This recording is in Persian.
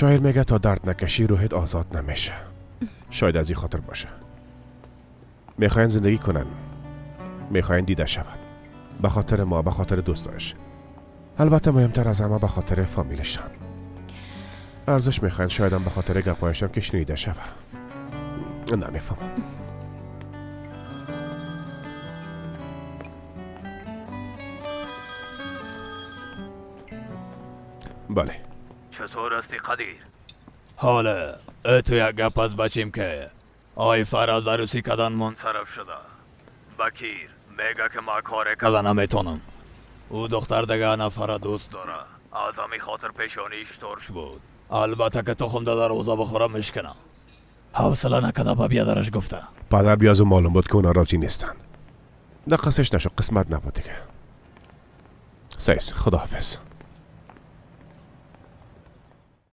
شاعر میگه تا درد نکشی روحت آزاد نمیشه. شاید از این خاطر باشه. میخواین زندگی کنن، میخواین دیده شود، به خاطر ما، به خاطر دوستاش، البته مهمتر از همه به خاطر فامیلشان. ارزش میخواین شایدم به خاطر گپایشان که شنیده شود. نمیفهمم. بله. چطور هستی قدیر؟ حالا تو یک گپ از بچیم که آی فراز عروسی کدن منصرف شده. بکیر میگه که ما کار کدن نمیتونم. او دختر دیگه نفر دوست داره. از همی خاطر پیشانیش ترش بود. البته که تخم داده روزا بخورم میشکنم. حوصله نکده به بیادرش گفته. پدر بیازو معلوم بود که اونا راضی نیستن. نقصش نشو، قسمت نبود دیگه. سیس، خداحافظ.